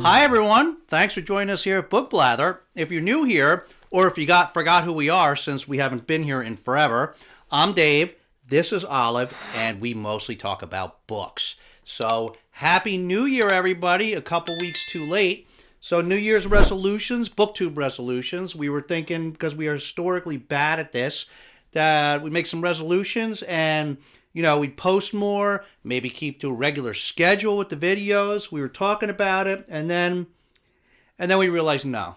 Hi, everyone. Thanks for joining us here at Book Blather. If you're new here, or if you forgot who we are since we haven't been here in forever, I'm Dave, this is Olive, and we mostly talk about books. So, Happy New Year, everybody. A couple weeks too late. So, New Year's resolutions, BookTube resolutions. We were thinking, because we are historically bad at this, that we make some resolutions and we'd post more, maybe keep to a regular schedule with the videos. We were talking about it, and then we realized no,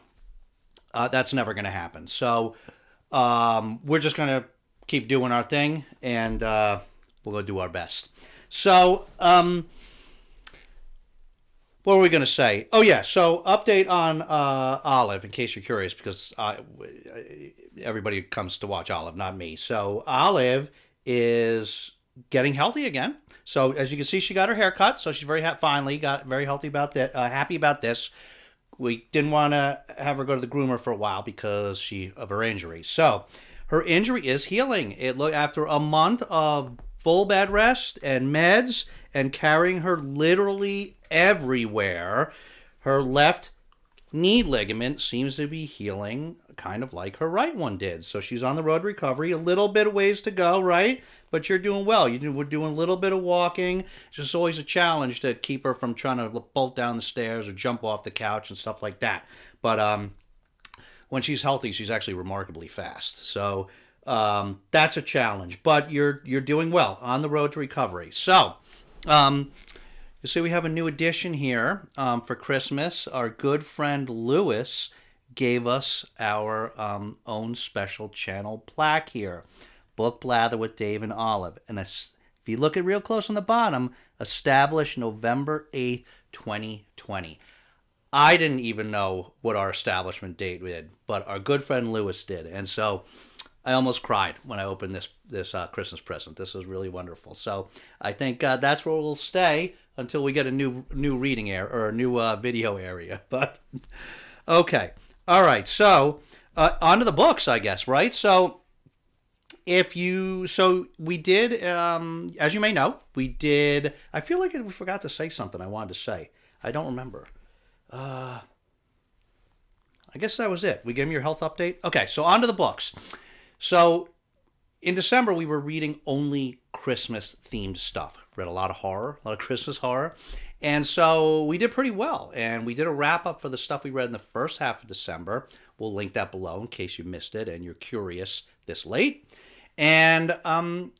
that's never going to happen. So we're just going to keep doing our thing, and we'll go do our best. So what were we going to say? Oh yeah, so update on Olive, in case you're curious, because everybody comes to watch Olive, not me. So Olive is getting healthy again. So as you can see, she got her hair cut, so she's finally got very healthy about that. Happy about this. We didn't want to have her go to the groomer for a while because of her injury. So her injury is healing. After a month of full bed rest and meds and carrying her literally everywhere, her left knee ligament seems to be healing kind of like her right one did. So she's on the road to recovery. A little bit of ways to go, right? But you're doing well. We're doing a little bit of walking. It's just always a challenge to keep her from trying to bolt down the stairs or jump off the couch and stuff like that. But when she's healthy, she's actually remarkably fast. So that's a challenge. But you're doing well on the road to recovery. So you see we have a new addition here for Christmas. Our good friend Lewis gave us our own special channel plaque here. Book Blather with Dave and Olive. And if you look at real close on the bottom, established November 8th, 2020. I didn't even know what our establishment date did, but our good friend Lewis did. And so I almost cried when I opened this Christmas present. This was really wonderful. So I think that's where we'll stay until we get a new reading area or a new video area. But okay. All right. So on to the books, I guess, right? So we did, as you may know, I feel like we forgot to say something I wanted to say. I don't remember. I guess that was it. We gave me your health update. Okay, so on to the books. So in December, we were reading only Christmas-themed stuff. Read a lot of horror, a lot of Christmas horror. And so we did pretty well. And we did a wrap-up for the stuff we read in the first half of December. We'll link that below in case you missed it and you're curious this late. And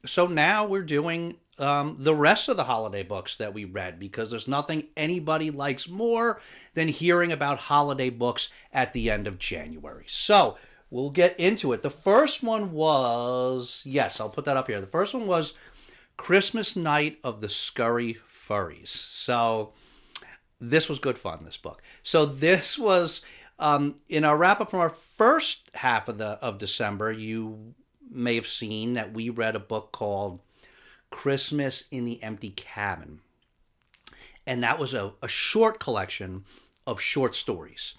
so now we're doing the rest of the holiday books that we read, because there's nothing anybody likes more than hearing about holiday books at the end of January. So we'll get into it. The first one was, yes, I'll put that up here. The first one was Christmas Night of the Scurry Furries. So this was good fun, this book. So this was, in our wrap-up from our first half of December, you may have seen that we read a book called Christmas in the Empty Cabin. And that was a short collection of short stories.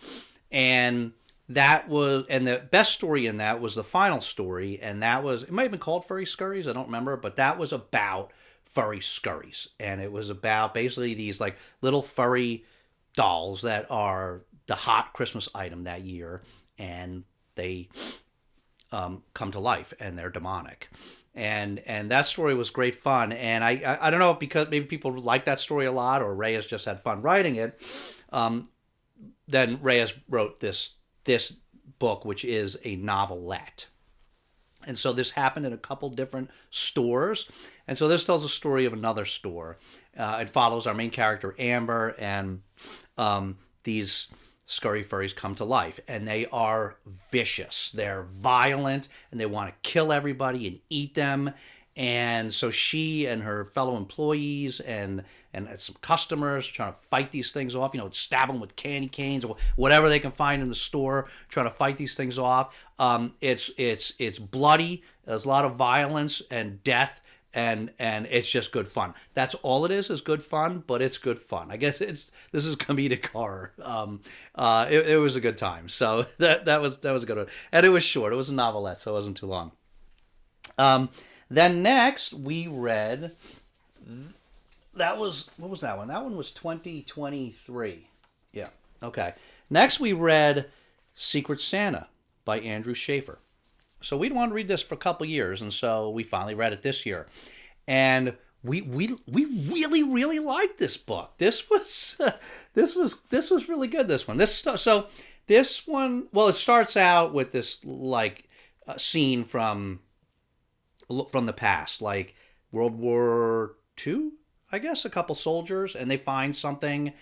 And the best story in that was the final story. And it might have been called Furry Scurries, I don't remember, but that was about furry scurries. And it was about basically these like little furry dolls that are the hot Christmas item that year. And they come to life, and they're demonic, and that story was great fun. And I don't know if because maybe people like that story a lot, or Reyes just had fun writing it. Then Reyes wrote this book, which is a novelette, and so this happened in a couple different stores. And so this tells a story of another store. It follows our main character Amber, and these scurry furries come to life, and they are vicious. They're violent, and they want to kill everybody and eat them. And so she and her fellow employees and some customers trying to fight these things off, stab them with candy canes or whatever they can find in the store, trying to fight these things off. It's bloody. There's a lot of violence and death. And it's just good fun. That's all it is good fun, but it's good fun. I guess this is comedic horror. It was a good time. So that was a good one. And it was short. It was a novelette, so it wasn't too long. Then next we read, what was that one? That one was 2023. Yeah. Okay. Next, we read Secret Santa by Andrew Schaefer. So we'd want to read this for a couple years, and so we finally read it this year. And we really liked this book. This was this was really good. This one. This one. Well, it starts out with this like scene from the past, like World War II, I guess. A couple soldiers, and they find something,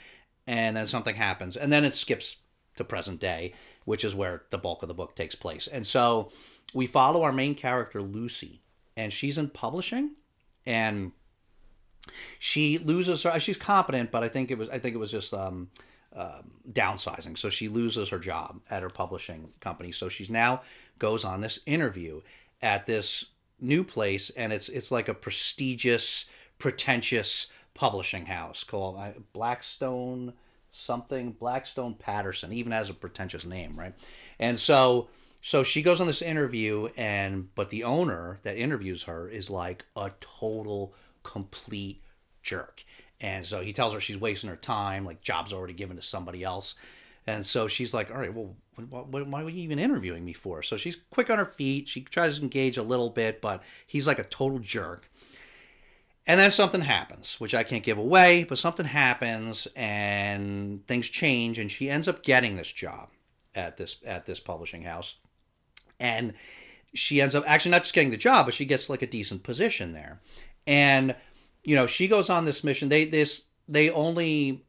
and then something happens, and then it skips to present day, which is where the bulk of the book takes place. And so we follow our main character Lucy, and she's in publishing, and she loses her. She's competent, but I think it was just downsizing. So she loses her job at her publishing company. So she's now goes on this interview at this new place, and it's like a prestigious, pretentious publishing house called Blackstone something, Blackstone Patterson. Even has a pretentious name, right? And so she goes on this interview, but the owner that interviews her is like a total complete jerk. And so he tells her she's wasting her time, like job's already given to somebody else. And so she's like, all right, well, why were you even interviewing me for? So she's quick on her feet. She tries to engage a little bit, but he's like a total jerk. And then something happens, which I can't give away, but something happens and things change, and she ends up getting this job at this publishing house. And she ends up actually not just getting the job, but she gets like a decent position there. And she goes on this mission. They only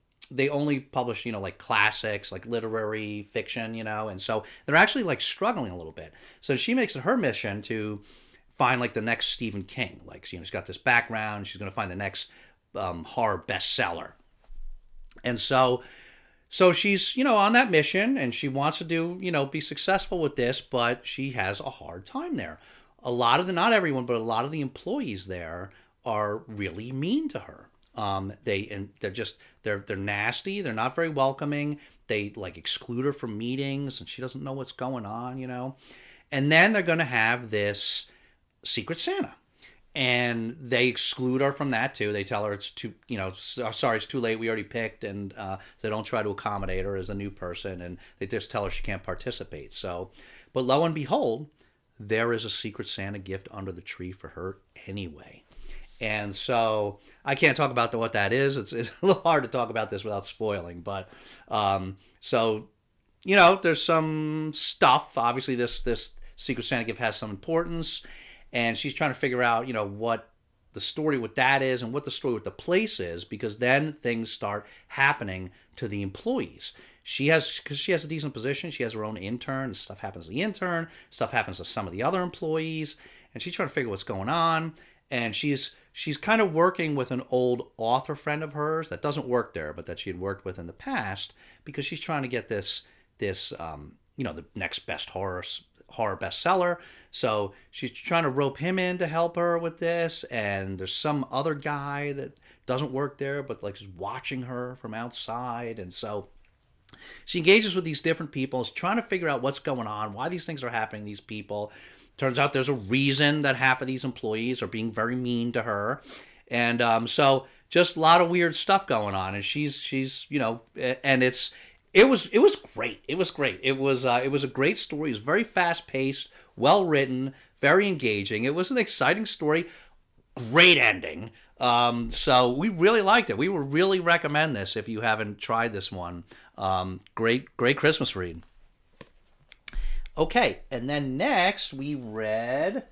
publish like classics, like literary fiction, and so they're actually like struggling a little bit. So she makes it her mission to find like the next Stephen King. Like she's got this background. She's going to find the next horror bestseller. And so she's on that mission, and she wants to be successful with this, but she has a hard time there. Not everyone, but a lot of the employees there are really mean to her. They're nasty. They're not very welcoming. They like exclude her from meetings, and she doesn't know what's going on. And then they're going to have this Secret Santa, and they exclude her from that too. They tell her it's too, sorry, it's too late. We already picked, and they don't try to accommodate her as a new person, and they just tell her she can't participate. So, but lo and behold, there is a Secret Santa gift under the tree for her anyway. And so I can't talk about what that is. It's a little hard to talk about this without spoiling. But there's some stuff. Obviously, this Secret Santa gift has some importance, and she's trying to figure out what the story with that is and what the story with the place is, because then things start happening to the employees. Because she has a decent position. She has her own intern. Stuff happens to the intern. Stuff happens to some of the other employees, and she's trying to figure what's going on. And she's kind of working with an old author friend of hers that doesn't work there, but that she had worked with in the past, because she's trying to get this the next best horror bestseller. So she's trying to rope him in to help her with this. And there's some other guy that doesn't work there, but like is watching her from outside. And so she engages with these different people, is trying to figure out what's going on, why these things are happening to these people. Turns out there's a reason that half of these employees are being very mean to her. And so just a lot of weird stuff going on. And she's and it was great. It was great. It was a great story. It was very fast paced, well written, very engaging. It was an exciting story. Great ending. So we really liked it. We would really recommend this if you haven't tried this one. Great Christmas read. Okay, and then next we read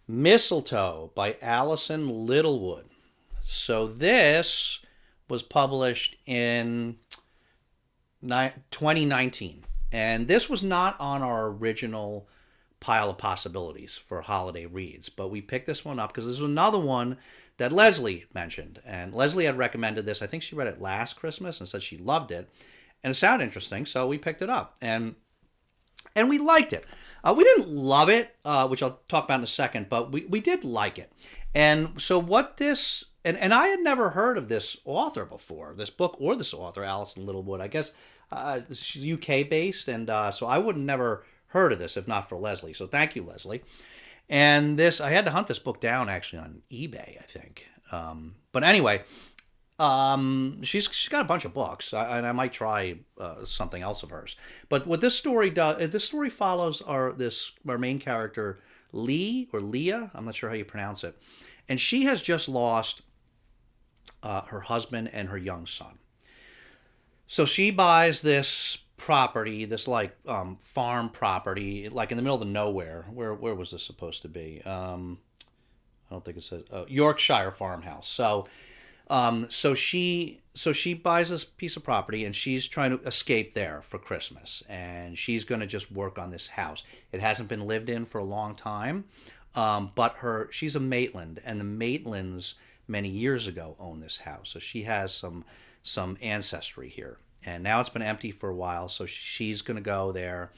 Mistletoe by Alison Littlewood. So this was published in 2019, and this was not on our original pile of possibilities for holiday reads, but we picked this one up because this was another one that Leslie mentioned, and Leslie had recommended this. I think she read it last Christmas and said she loved it, and it sounded interesting, so we picked it up, and we liked it. We didn't love it, which I'll talk about in a second, but we did like it. And so what this, and I had never heard of this author before, this book or this author, Alison Littlewood. I guess she's UK based, and so I would have never heard of this if not for Leslie. So thank you, Leslie. And I had to hunt this book down actually on eBay, I think. But anyway, She's got a bunch of books, and I might try something else of hers. But what this story does, this story follows our main character Lee or Leah. I'm not sure how you pronounce it, and she has just lost her husband and her young son. So she buys this property, this like farm property, like in the middle of nowhere. Where was this supposed to be? I don't think it says Yorkshire farmhouse. So she buys this piece of property and she's trying to escape there for Christmas, and she's going to just work on this house. It hasn't been lived in for a long time, but she's a Maitland, and the Maitlands many years ago owned this house, so she has some ancestry here. And now it's been empty for a while, so she's going to go there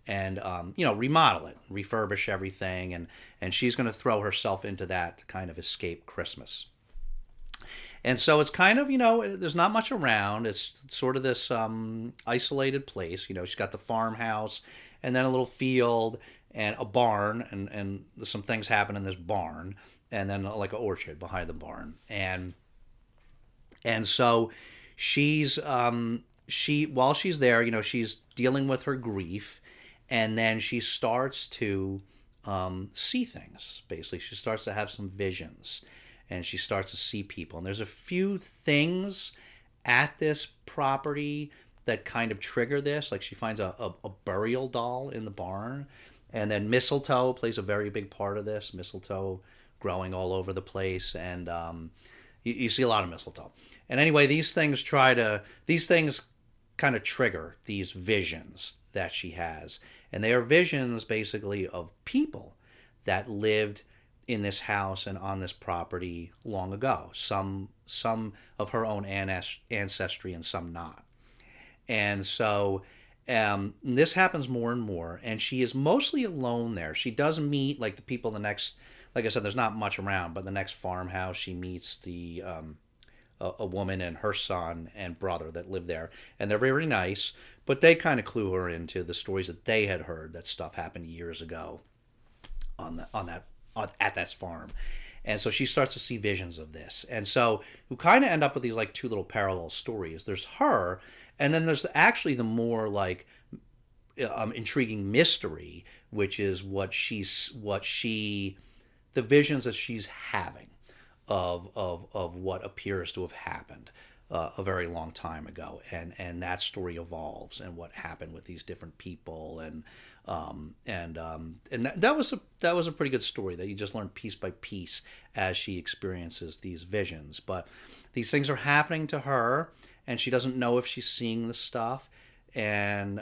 and remodel it, refurbish everything, and she's going to throw herself into that to kind of escape Christmas. And so it's kind of, there's not much around. It's sort of this isolated place. She's got the farmhouse and then a little field and a barn, and some things happen in this barn, and then like an orchard behind the barn. And so while she's there, she's dealing with her grief, and then she starts to see things. Basically, she starts to have some visions, and she starts to see people. And there's a few things at this property that kind of trigger this. Like she finds a burial doll in the barn, and then mistletoe plays a very big part of this. Mistletoe growing all over the place, and you see a lot of mistletoe. And anyway, these things kind of trigger these visions that she has, and they are visions basically of people that lived in this house and on this property long ago. Some of her own ancestry and some not. And so this happens more and more, and she is mostly alone there. She does meet like the people in the next, like I said, there's not much around, but the next farmhouse she meets a woman and her son and brother that live there, and they're very nice, but they kind of clue her into the stories that they had heard, that stuff happened years ago at that farm. And so she starts to see visions of this. And so we kind of end up with these like two little parallel stories. There's her, and then there's actually the more like intriguing mystery, which is the visions that she's having of what appears to have happened a very long time ago, and that story evolves, and what happened with these different people, and that was a pretty good story that you just learn piece by piece as she experiences these visions. But these things are happening to her, and she doesn't know if she's seeing the stuff, and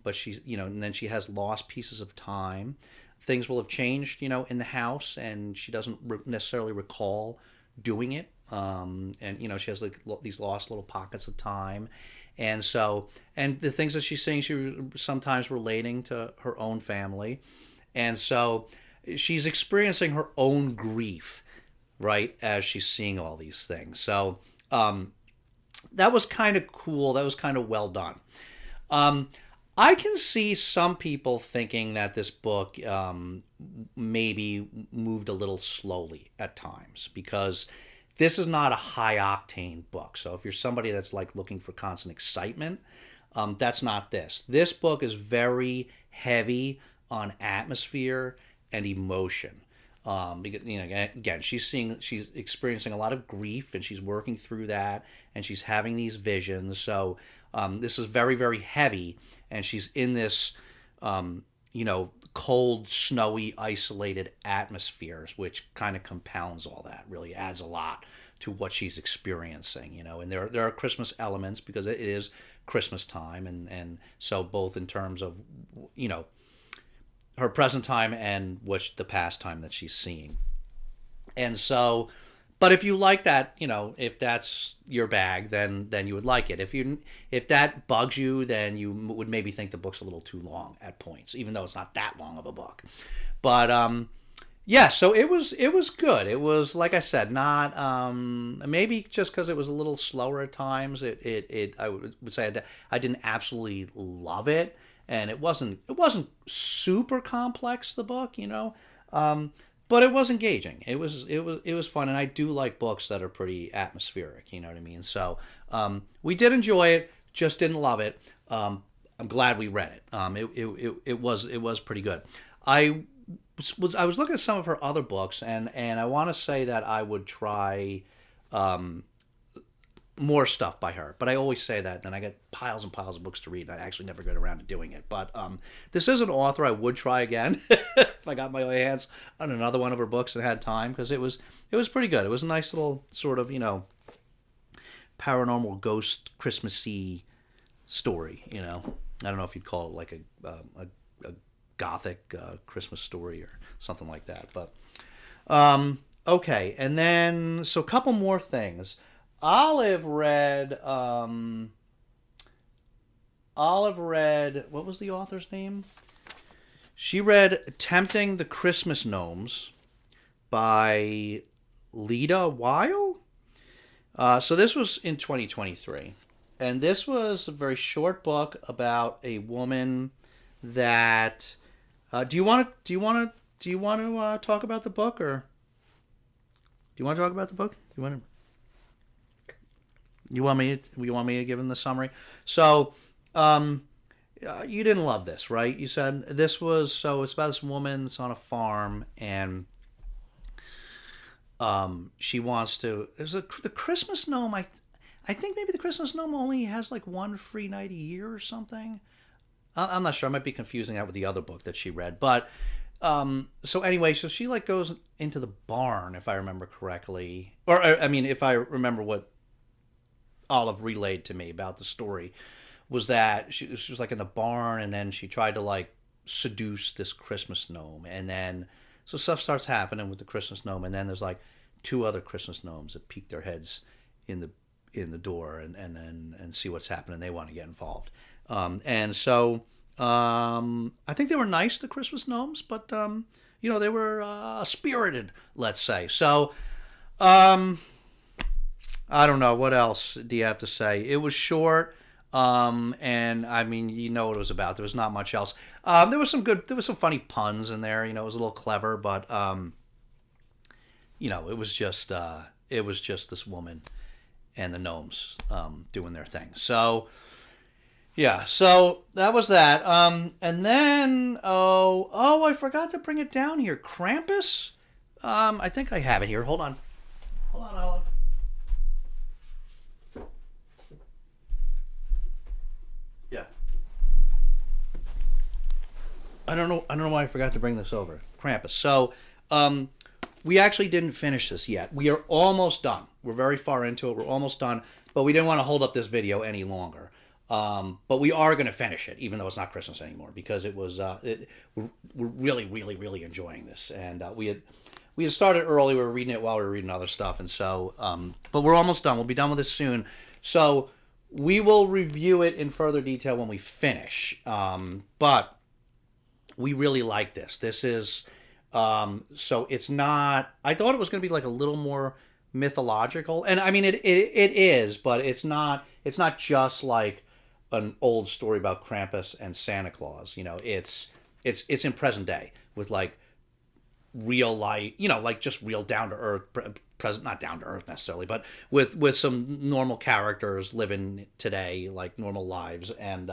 but she's and then she has lost pieces of time. Things will have changed, in the house, and she doesn't necessarily recall doing it. And she has like these lost little pockets of time, and the things that she's seeing, she sometimes relating to her own family, and so she's experiencing her own grief, right, as she's seeing all these things. So that was kind of cool. That was kind of well done. I can see some people thinking that this book maybe moved a little slowly at times, because this is not a high octane book. So if you're somebody that's like looking for constant excitement, that's not this. This book is very heavy on atmosphere and emotion. Because, again, she's experiencing a lot of grief, and she's working through that, and she's having these visions. So this is very, very heavy, and she's in this, cold, snowy, isolated atmospheres, which kind of compounds all that, really adds a lot to what she's experiencing, and there are Christmas elements, because it is Christmas time, and so both in terms of, her present time and the past time that she's seeing. And so, but if you like that, if that's your bag, then you would like it. If that bugs you, then you would maybe think the book's a little too long at points, even though it's not that long of a book. But yeah, so it was good. It was, like I said, not maybe just because it was a little slower at times. I would say I didn't absolutely love it, and it wasn't super complex, the book, but it was engaging. It was fun, and I do like books that are pretty atmospheric. You know what I mean? So we did enjoy it, just didn't love it. I'm glad we read it. It was pretty good. I was looking at some of her other books, and I want to say that I would try more stuff by her. But I always say that, then I get piles and piles of books to read, and I actually never get around to doing it. But this is an author I would try again if I got my hands on another one of her books and had time, because it was pretty good. It was a nice little sort of, paranormal ghost Christmassy story. I don't know if you'd call it like a gothic Christmas story or something like that. But okay, and then so a couple more things. Olive read. What was the author's name? She read "Tempting the Christmas Gnomes" by Leda Weil. So this was in 2023, and this was a very short book about a woman that. Do you want to talk about the book, or do you want to talk about the book? You want me to give him the summary? So, you didn't love this, right? You said this was, so it's about this woman that's on a farm, and she wants to. The Christmas gnome. I think maybe the Christmas gnome only has like one free night a year or something. I'm not sure. I might be confusing that with the other book that she read, but so anyway, so she like goes into the barn, if I remember correctly, or I mean, if I remember what Olive relayed to me about the story, was that she was like in the barn, and then she tried to like seduce this Christmas gnome, and then so stuff starts happening with the Christmas gnome, and then there's like two other Christmas gnomes that peek their heads in the door and see what's happening. They want to get involved, and so I think they were nice, the Christmas gnomes, but they were spirited, let's say. So I don't know. What else do you have to say? It was short, and I mean, you know what it was about. There was not much else. There was some funny puns in there. It was a little clever, but it was just this woman and the gnomes doing their thing. So yeah, so that was that. And then I forgot to bring it down here. Krampus. I think I have it here. Hold on, Olive. Yeah. I don't know why I forgot to bring this over. Krampus. So, we actually didn't finish this yet. We are almost done. We're very far into it. We're almost done, but we didn't want to hold up this video any longer. But we are going to finish it, even though it's not Christmas anymore, because it was we're really, really, really enjoying this, and we had started early. We were reading it while we were reading other stuff, and so but we're almost done. We'll be done with this soon. So we will review it in further detail when we finish. But we really like this. This is so it's not. I thought it was going to be like a little more mythological, and I mean it is, but it's not. It's not just like an old story about Krampus and Santa Claus. It's in present day with like real life, like just real down to earth present, not down to earth necessarily, but with some normal characters living today, like normal lives, and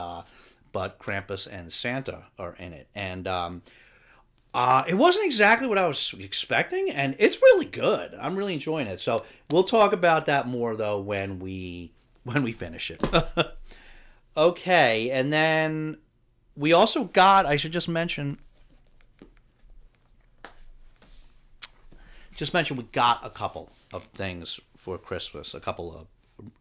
but Krampus and Santa are in it, and it wasn't exactly what I was expecting, and it's really good. I'm really enjoying it. So we'll talk about that more though when we finish it. Okay, and then we also got, I should just mention we got a couple of things for Christmas, a couple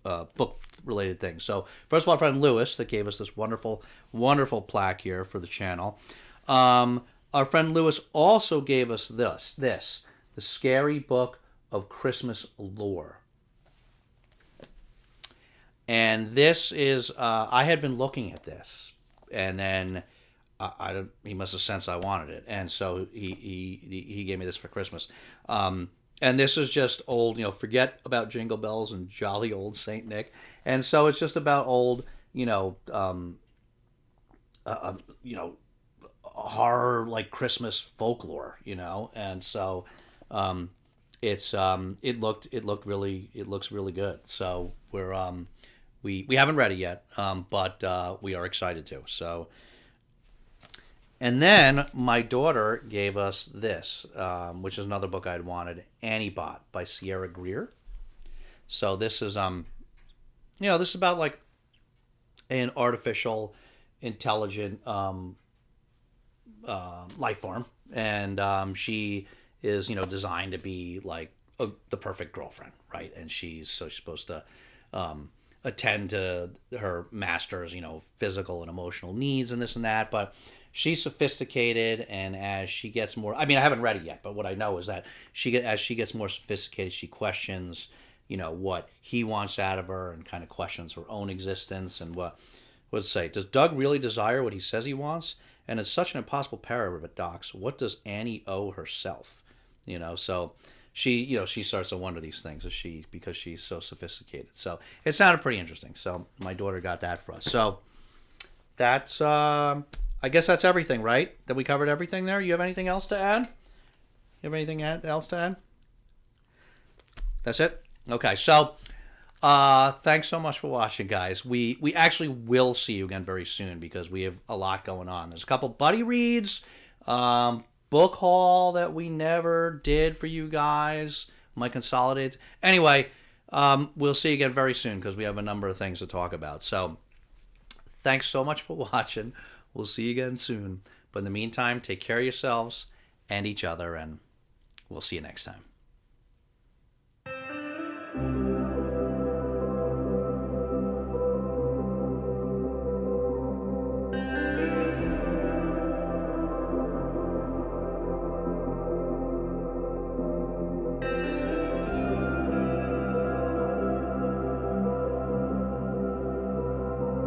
of book-related things. So first of all, our friend Lewis that gave us this wonderful, wonderful plaque here for the channel. Our friend Lewis also gave us this, the Scary Book of Christmas Lore. And this is, I had been looking at this, and then he must have sensed I wanted it, and so he gave me this for Christmas. And this is just old, forget about Jingle Bells and jolly old Saint Nick, and so it's just about old, horror like Christmas folklore, you know, and so it's it looks really good. So we haven't read it yet, but we are excited to. So and then my daughter gave us this, which is another book I'd wanted, Annie Bot by Sierra Greer. So this is this is about like an artificial intelligent life form, and she is designed to be like the perfect girlfriend, right? And she's supposed to attend to her master's physical and emotional needs and this and that, but she's sophisticated, and as she gets more, I mean, I haven't read it yet, but what I know is that as she gets more sophisticated, she questions what he wants out of her, and kind of questions her own existence. And what does it say? Does Doug really desire what he says he wants? And it's such an impossible paradox. What does Annie owe herself? So she starts to wonder these things, because she's so sophisticated. So it sounded pretty interesting. So my daughter got that for us. So that's I guess that's everything, right? That we covered everything there. You have anything else to add? You have anything else to add? That's it? Okay, so thanks so much for watching, guys. We actually will see you again very soon, because we have a lot going on. There's a couple buddy reads, book haul that we never did for you guys, my consolidated. Anyway, we'll see you again very soon, because we have a number of things to talk about. So thanks so much for watching. We'll see you again soon. But in the meantime, take care of yourselves and each other, and we'll see you next time.